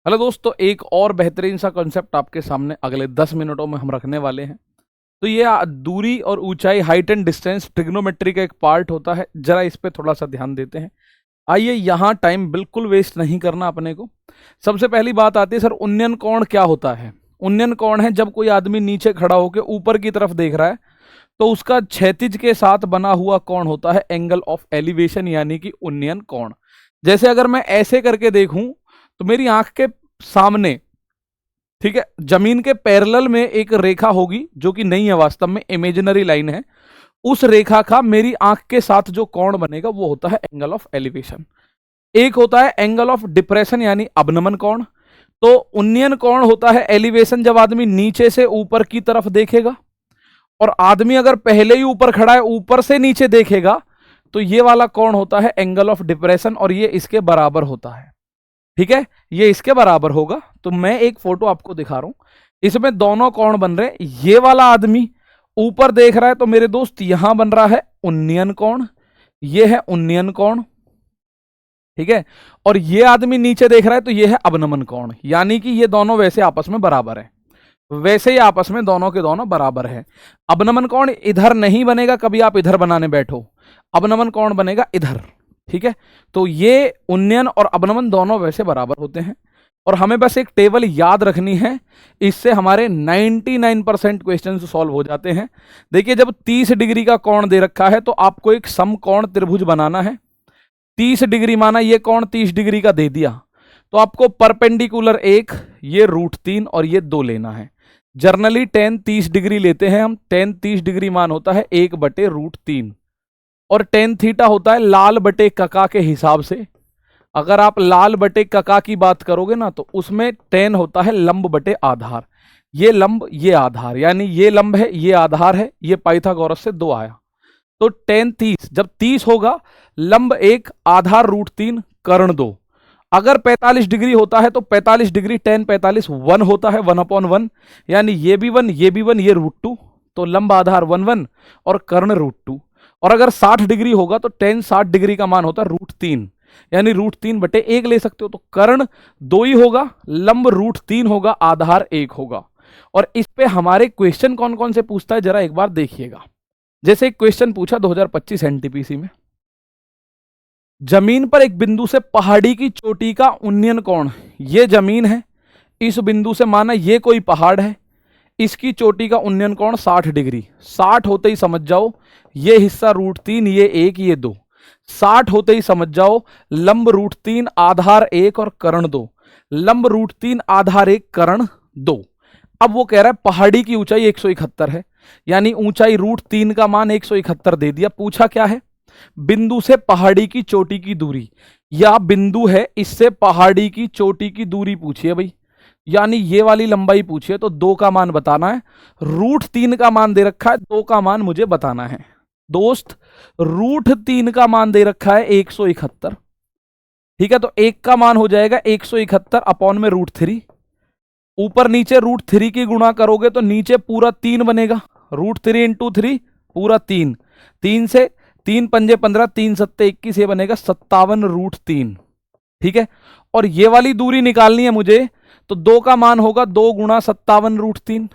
Hello दोस्तों, एक और बेहतरीन सा कॉन्सेप्ट आपके सामने अगले 10 मिनटों में हम रखने वाले हैं। तो ये दूरी और ऊंचाई, हाइट एंड डिस्टेंस ट्रिग्नोमेट्री का एक पार्ट होता है। जरा इस पे थोड़ा सा ध्यान देते हैं। आइए, यहाँ टाइम बिल्कुल वेस्ट नहीं करना अपने को। सबसे पहली बात आती है, सर उन्नयन कोण क्या होता है। उन्नयन कोण है जब कोई आदमी नीचे खड़ा होकर ऊपर की तरफ देख रहा है तो उसका क्षैतिज के साथ बना हुआ कोण होता है एंगल ऑफ एलिवेशन, यानी कि उन्नयन कोण। जैसे अगर मैं ऐसे करके देखूं तो मेरी आंख के सामने, ठीक है, जमीन के पैरेलल में एक रेखा होगी जो कि नहीं है, वास्तव में इमेजिनरी लाइन है। उस रेखा का मेरी आंख के साथ जो कोण बनेगा वो होता है एंगल ऑफ एलिवेशन। एक होता है एंगल ऑफ डिप्रेशन यानी अवनमन कोण। तो उन्नयन कोण होता है एलिवेशन, जब आदमी नीचे से ऊपर की तरफ देखेगा, और आदमी अगर पहले ही ऊपर खड़ा है ऊपर से नीचे देखेगा तो ये वाला कोण होता है एंगल ऑफ डिप्रेशन, और ये इसके बराबर होता है। ठीक है, ये इसके बराबर होगा। तो मैं एक फोटो आपको दिखा रहा हूं, इसमें दोनों कोण बन रहे हैं। ये वाला आदमी ऊपर देख रहा है तो मेरे दोस्त यहां बन रहा है उन्नयन कोण, ये है उन्नयन कोण, ठीक है। और ये आदमी नीचे देख रहा है तो ये है अवनमन कोण, यानी कि ये दोनों वैसे आपस में बराबर है, वैसे ही आपस में दोनों के दोनों बराबर है। अवनमन कोण इधर नहीं बनेगा, कभी आप इधर बनाने बैठो, अवनमन कोण बनेगा इधर, ठीक है। तो ये उन्नयन और अवनमन दोनों वैसे बराबर होते हैं, और हमें बस एक टेबल याद रखनी है, इससे हमारे 99% क्वेश्चन सॉल्व हो जाते हैं। देखिए, जब 30 डिग्री का कोण दे रखा है तो आपको एक समकोण त्रिभुज बनाना है। 30 डिग्री माना ये कोण 30 डिग्री का दे दिया, तो आपको परपेंडिकुलर एक, ये √3 और ये 2 लेना है। जर्नली tan 30 डिग्री लेते हैं हम, tan 30 डिग्री मान होता है 1/√3, और tan थीटा होता है लाल बटे कका के हिसाब से। अगर आप लाल बटे कका की बात करोगे ना तो उसमें tan होता है लंब बटे आधार। ये लंब ये आधार, यानी ये लंब है ये आधार है, ये पाइथागोरस से 2 आया। तो tan 30 जब 30 होगा, लंब 1 आधार √3 कर्ण 2। अगर 45 डिग्री होता है तो 45 डिग्री tan 45 1 होता है, 1/1, यानी ये भी 1 ये भी 1, ये √2। तो लंब आधार 1 1 और कर्ण √2। और अगर 60 डिग्री होगा तो tan 60 डिग्री का मान होता है √3, यानी √3/1 ले सकते हो। तो कर्ण 2 ही होगा, लंब √3 होगा, आधार 1 होगा। और इस पे हमारे क्वेश्चन कौन कौन से पूछता है जरा एक बार देखिएगा। जैसे एक क्वेश्चन पूछा 2025 एनटीपीसी में, जमीन पर एक बिंदु से पहाड़ी की चोटी का उन्नयन कोण, ये जमीन है, इस बिंदु से माना ये कोई पहाड़ है, इसकी चोटी का उन्नयन कोण 60 डिग्री। 60 होते ही समझ जाओ ये हिस्सा √3, ये 1 ये 2। 60 होते ही समझ जाओ लंब √3 आधार 1 और कर्ण 2, लंब √3 आधार 1 कर्ण 2। अब वो कह रहा है पहाड़ी की ऊंचाई 171 है, यानी ऊंचाई √3 का मान 171 दे दिया। पूछा क्या है, बिंदु से पहाड़ी की चोटी की दूरी, या बिंदु है इससे पहाड़ी की चोटी की दूरी पूछिए भाई, यानी ये वाली लंबाई पूछिए। तो 2 का मान बताना है, √3 का मान दे रखा है, 2 का मान मुझे बताना है। दोस्त, √3 का मान दे रखा है 171, ठीक है। तो 1 का मान हो जाएगा 171 अपॉन में √3। ऊपर नीचे √3 की गुणा करोगे तो नीचे पूरा 3 बनेगा, √3 × 3 पूरा 3, 3 से 3 पंजे 15, 3 सत्ते 21, ये बनेगा 57 √3, ठीक है। और ये वाली दूरी निकालनी है मुझे, तो 2 का मान होगा 2 × 57 √3,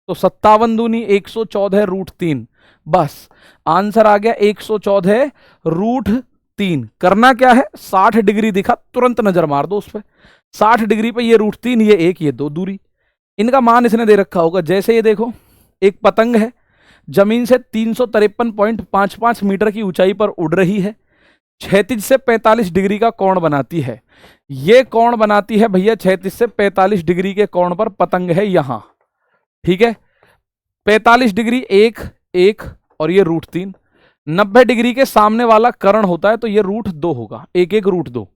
तो 57 दूनी 114 √3। बस आंसर आ गया 114 √3। करना क्या है, 60 डिग्री दिखा तुरंत नजर मार दो उस पर, 60 डिग्री पे ये √3 ये 1 ये 2 दूरी, इनका मान इसने दे रखा होगा। जैसे ये देखो, एक पतंग है, जमीन से 353.55 मीटर की ऊंचाई पर उड़ रही है, क्षैतिज से 45 डिग्री का कोण बनाती है। ये कोण बनाती है भैया, क्षैतिज से 45 डिग्री के कोण पर पतंग है यहां, ठीक है। 45 डिग्री 1 1 और ये √3। 90 डिग्री के सामने वाला कर्ण होता है तो ये √2 होगा, 1 1 √2।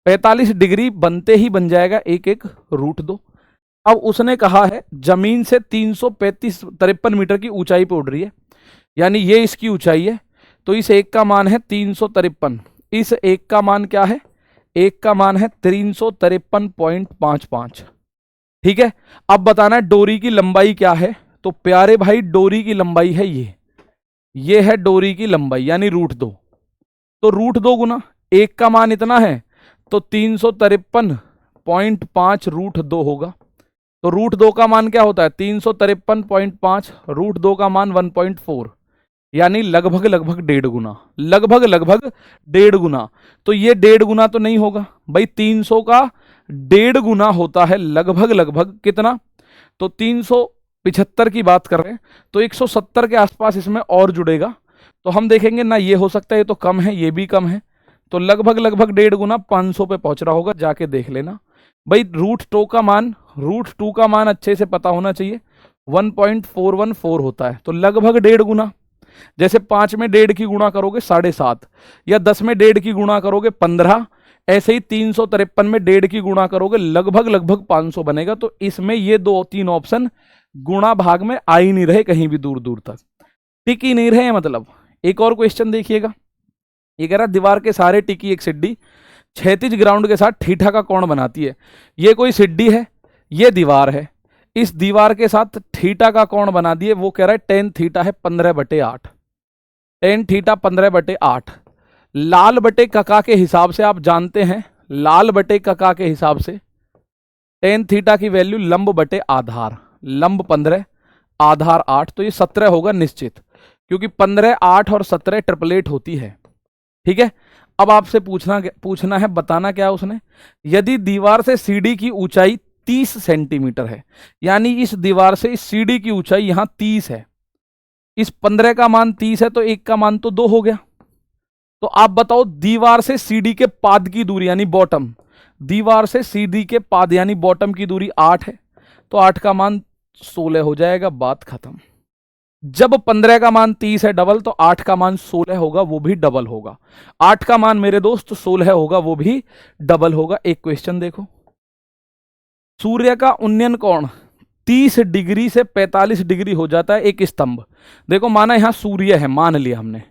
45 डिग्री बनते ही बन जाएगा 1 1 √2। अब उसने कहा है जमीन से 353 मीटर की ऊंचाई पर उड़ रही है, यानी ये इसकी ऊंचाई है, तो इस एक का मान है 353, इस एक का मान क्या है, एक का मान है 353.55, ठीक है। अब बताना है डोरी की लंबाई क्या है, तो प्यारे भाई डोरी की लंबाई है ये है डोरी की लंबाई, यानी √2। तो √2 गुना एक का मान इतना है तो 353 0.5 रूट 2 होगा। तो रूट 2 का मान क्या होता है 353.5, रूट 2 का मान 1.4, यानी लगभग लगभग 1.5 गुना, लगभग लगभग 1.5 गुना। तो ये 1.5 गुना तो नहीं होगा भाई, 300 का 1.5 गुना होता है लगभग लगभग कितना, तो 375 की बात कर रहे हैं, तो 170 के आसपास इसमें और जुड़ेगा। तो हम देखेंगे ना, ये हो सकता है ये तो कम है, ये भी कम है, तो लगभग लगभग 1.5 गुना 500 पे पहुंच रहा होगा, जाके देख लेना भाई। रूट 2 का मान अच्छे से पता होना चाहिए, 1.414 होता है, तो लगभग 1.5 गुना। जैसे 5 में 1.5 की गुणा करोगे 7.5, या 10 में 1.5 की गुणा करोगे 15, ऐसे ही 353 में 1.5 की गुणा करोगे लगभग लगभग 500 बनेगा। तो इसमें ये 2-3 ऑप्शन गुणा भाग में आ ही नहीं रहे, कहीं भी दूर दूर तक टिक ही नहीं रहे, मतलब। एक और क्वेश्चन देखिएगा, ये कह रहा दीवार के सहारे टिकी एक सीढ़ी क्षैतिज ग्राउंड के साथ थीटा का कोण बनाती है। ये कोई सीढ़ी है, ये दीवार है, इस दीवार के साथ थीटा का कोण बना दिए। वो कह रहा है टेन थीटा है 15/8, टेन थीटा 15/8। लाल बटे कका के हिसाब से आप जानते हैं, लाल बटे कका के हिसाब से टेन थीटा की वैल्यू लंब बटे आधार, लंब 15 आधार 8, तो ये 17 होगा निश्चित, क्योंकि 15, 8 और 17 ट्रिपलेट होती है। ठीक है, अब आपसे पूछना है, बताना क्या है उसने, यदि दीवार से सीढ़ी की ऊंचाई 30 सेंटीमीटर है, यानी इस दीवार से इस सीढ़ी की ऊंचाई यहां 30 है, इस 15 का मान 30 है, तो 1 का मान तो 2 हो गया। तो आप बताओ दीवार से सीढ़ी के पाद की दूरी यानी बॉटम, दीवार से सीढ़ी के पाद यानी बॉटम की दूरी 8 है, तो 8 का मान 16 हो जाएगा, बात खत्म। जब 15 का मान 30 है डबल, तो 8 का मान 16 होगा, वो भी डबल होगा। 8 का मान मेरे दोस्त 16 होगा, वो भी डबल होगा। एक क्वेश्चन देखो, सूर्य का उन्नयन कोण 30 डिग्री से 45 डिग्री हो जाता है एक स्तंभ। देखो माना यहां सूर्य है, मान लिया हमने,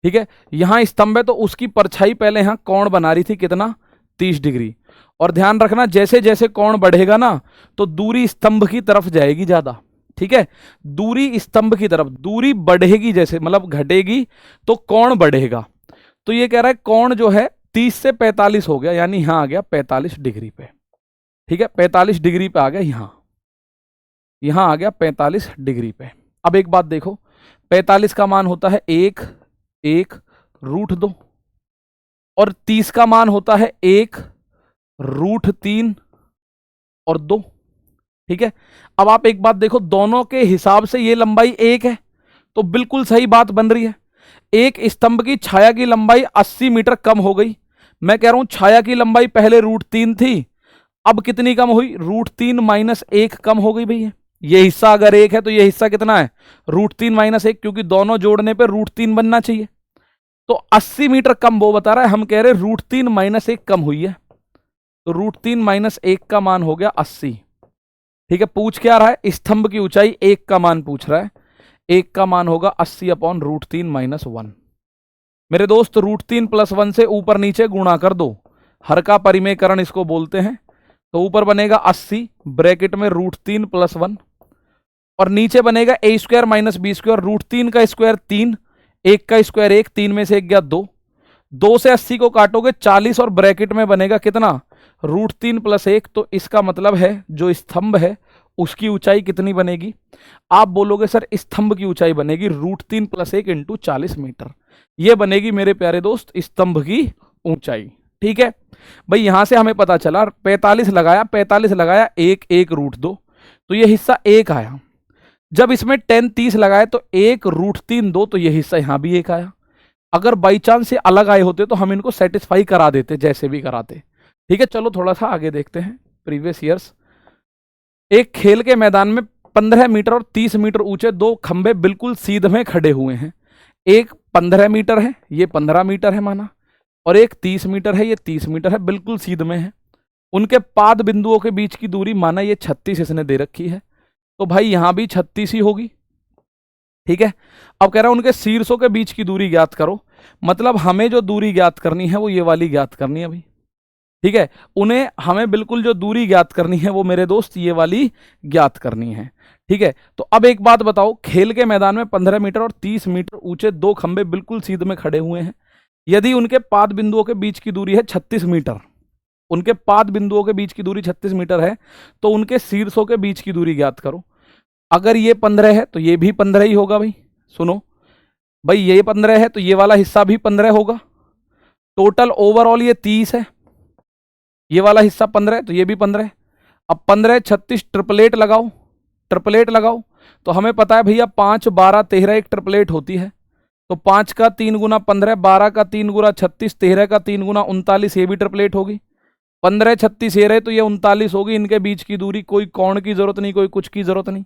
ठीक है, यहां स्तंभ है, तो उसकी परछाई पहले यहां कोण बना रही थी कितना 30 डिग्री। और ध्यान रखना जैसे जैसे कोण बढ़ेगा ना, तो दूरी स्तंभ की तरफ जाएगी ज्यादा। ठीक है, दूरी स्तंभ की तरफ, दूरी बढ़ेगी जैसे मतलब घटेगी, तो कोण बढ़ेगा। तो ये कह रहा है कोण जो है 30 से 45 हो गया, यानी यहां आ गया 45 डिग्री पे। ठीक है, 45 डिग्री पे आ गया, यहां आ गया 45 डिग्री पे। अब एक बात देखो, 45 का मान होता है 1 रूट 2, और 30 का मान होता है 1 रूट 3 और 2। ठीक है, अब आप एक बात देखो, दोनों के हिसाब से ये लंबाई 1 है, तो बिल्कुल सही बात बन रही है। एक स्तंभ की छाया की लंबाई 80 मीटर कम हो गई। मैं कह रहा हूं छाया की लंबाई पहले रूट 3 थी, अब कितनी कम हुई, रूट 3 माइनस 1 कम हो गई भैया। ये हिस्सा अगर 1 है, तो ये हिस्सा कितना है रूट 3 माइनस 1, क्योंकि दोनों जोड़ने पे रूट 3 बनना चाहिए। तो 80 मीटर कम वो बता रहा है, हम कह रहे रूट 3 माइनस 1 कम हुई है, तो रूट 3 माइनस 1 का मान हो गया 80। ठीक है, पूछ क्या रहा है, स्तंभ की ऊंचाई 1 का मान पूछ रहा है, 1 का मान होगा 80 अपॉन रूट 3 माइनस 1। मेरे दोस्त रूट 3 प्लस 1 से ऊपर नीचे गुणा कर दो, हर का परिमेयकरण इसको बोलते हैं। तो ऊपर बनेगा 80 ब्रैकेट में रूट 3 प्लस 1, और नीचे बनेगा A square minus B square, root 3 का स्क्वायर 3, 1 का स्क्वायर 1, 3 में से 1 गया 2, 2 से 80 को काटोगे 40, और ब्रैकेट में बनेगा कितना रूट 3 प्लस 1। तो इसका मतलब है जो स्तंभ है उसकी ऊंचाई कितनी बनेगी, आप बोलोगे सर स्तंभ की ऊंचाई बनेगी रूट 3 प्लस 1 इंटू 40 मीटर, ये बनेगी मेरे प्यारे दोस्त स्तंभ की ऊंचाई। ठीक है भाई, यहां से हमें पता चला 45 लगाया 1 रूट 2, तो ये हिस्सा 1 आया। जब इसमें 10 30 लगाए तो 1 रूट 3 2, तो ये हिस्सा यहां भी 1 आया। अगर बाई चांस से अलग आए होते तो हम इनको सेटिस्फाई करा देते, जैसे भी कराते। ठीक है, चलो थोड़ा सा आगे देखते हैं प्रीवियस ईयर्स। एक खेल के मैदान में 15 मीटर और 30 मीटर ऊंचे 2 खंभे बिल्कुल सीध में खड़े हुए हैं। एक 15 मीटर है, ये 15 मीटर है माना, और एक 30 मीटर है, ये 30 मीटर है, बिल्कुल सीध में है। उनके पाद बिंदुओं के बीच की दूरी माना ये 36 इसने दे रखी है, तो भाई यहां भी 36 ही होगी। ठीक है, अब कह रहा है उनके शीर्षों के बीच की दूरी ज्ञात करो, मतलब हमें जो दूरी ज्ञात करनी है वो ये वाली ज्ञात करनी है भाई। ठीक है, उन्हें हमें बिल्कुल जो दूरी ज्ञात करनी है वो मेरे दोस्त ये वाली ज्ञात करनी है। ठीक है, तो अब एक बात बताओ, खेल के मैदान में 15 मीटर और 30 मीटर ऊंचे 2 खंभे बिल्कुल सीध में खड़े हुए हैं, यदि उनके पाद बिंदुओं के बीच की दूरी है 36 मीटर, उनके पाद बिंदुओं के बीच की दूरी 36 मीटर है, तो उनके शीर्षों के बीच की दूरी ज्ञात करो। अगर ये 15 है तो ये भी 15 ही होगा भाई। सुनो भाई, ये 15 है तो ये वाला हिस्सा भी 15 होगा। टोटल ओवरऑल ये 30 है, ये वाला हिस्सा 15 है तो ये भी 15 है। अब 15 36 ट्रिपलेट लगाओ, ट्रिपलेट लगाओ तो हमें पता है भैया 5 12 13 एक ट्रिपलेट होती है। तो 5 का 3 गुना 15, 12 का 3 गुना 36, 13 का 3 गुना 39, ये भी ट्रिपलेट होगी। 15 36 ये रहे तो ये 39 होगी। इनके बीच की दूरी कोई कोण की जरूरत नहीं, कोई कुछ की जरूरत नहीं,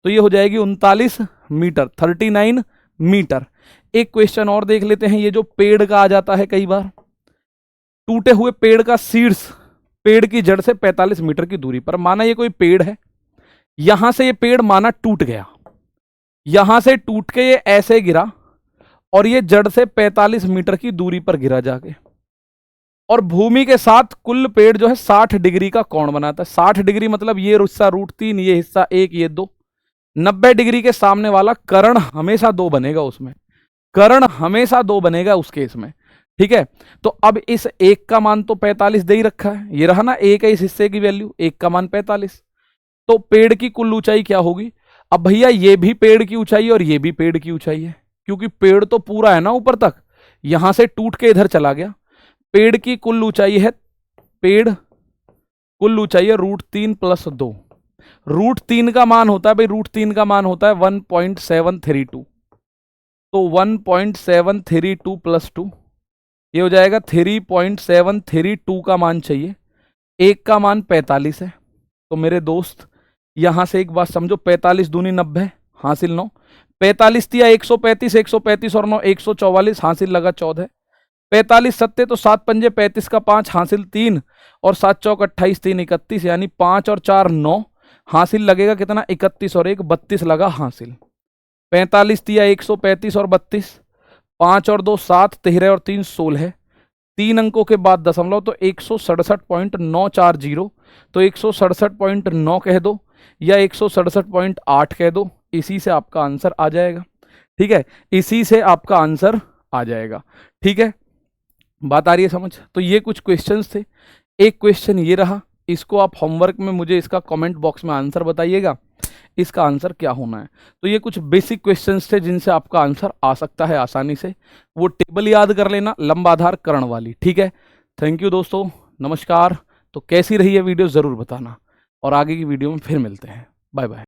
तो ये हो जाएगी 39 मीटर, 39 मीटर। एक क्वेश्चन और देख लेते हैं। ये जो पेड़ का आ जाता है कई बार, टूटे हुए पेड़ का शीर्ष पेड़ की जड़ से 45 मीटर की दूरी पर, माना ये कोई पेड़ है, यहां से ये पेड़ माना टूट गया, यहां से टूट के ये ऐसे गिरा और ये जड़ से 45 मीटर की दूरी पर गिरा जाके, और भूमि के साथ कुल पेड़ जो है 60 डिग्री का कोण बनाता है। 60 डिग्री मतलब ये हिस्सा √3, ये हिस्सा 1, ये 2। 90 डिग्री के सामने वाला कर्ण हमेशा 2 बनेगा, उसमें कर्ण हमेशा 2 बनेगा उस केस में, ठीक है। तो अब इस 1 का मान तो 45 दे ही रखा है, ये रहा ना 1 है इस हिस्से की वैल्यू, 1 का मान 45। तो पेड़ की कुल ऊंचाई क्या होगी? अब भैया ये भी पेड़ की ऊंचाई और ये भी पेड़ की ऊंचाई है, क्योंकि पेड़ तो पूरा है ना ऊपर तक, यहां से टूट के इधर चला गया। पेड़ की कुल ऊंचाई है, पेड़ कुल ऊंचाई है √3 + 2। √3 का मान होता है भाई, √3 का मान होता है 1.732। तो 1.732 + 2 ये हो जाएगा 3.732 का मान चाहिए। 1 का मान 45 है। तो मेरे दोस्त यहां से एक बात समझो, 45 दूनी 90 हासिल 9, 45 दिया 135, 135 और 9 144 हासिल लगा 14, 45 सत्ते तो 7 पंजे 35 का 5 हासिल 3 और 7 चौक 28, 3 31, यानी 5 और 4 9 हासिल लगेगा कितना 31 और 1 32 लगा हासिल। 45 दिया 135 और 32, 5 और 2 7, 13 और 3 16, 3 अंकों के बाद दशमलव तो 167.940, तो 167.9 कह दो या 167.8 कह दो, इसी से आपका आंसर आ जाएगा, ठीक है, इसी से आपका आंसर आ जाएगा, ठीक है। बात आ रही है समझ? तो ये कुछ क्वेश्चंस थे। एक क्वेश्चन ये रहा, इसको आप होमवर्क में मुझे इसका कमेंट बॉक्स में आंसर बताइएगा, इसका आंसर क्या होना है। तो ये कुछ बेसिक क्वेश्चंस थे जिनसे आपका आंसर आ सकता है आसानी से। वो टेबल याद कर लेना, लंबाधार कर्ण वाली, ठीक है। थैंक यू दोस्तों, नमस्कार। तो कैसी रही है वीडियो ज़रूर बताना, और आगे की वीडियो में फिर मिलते हैं। Bye bye.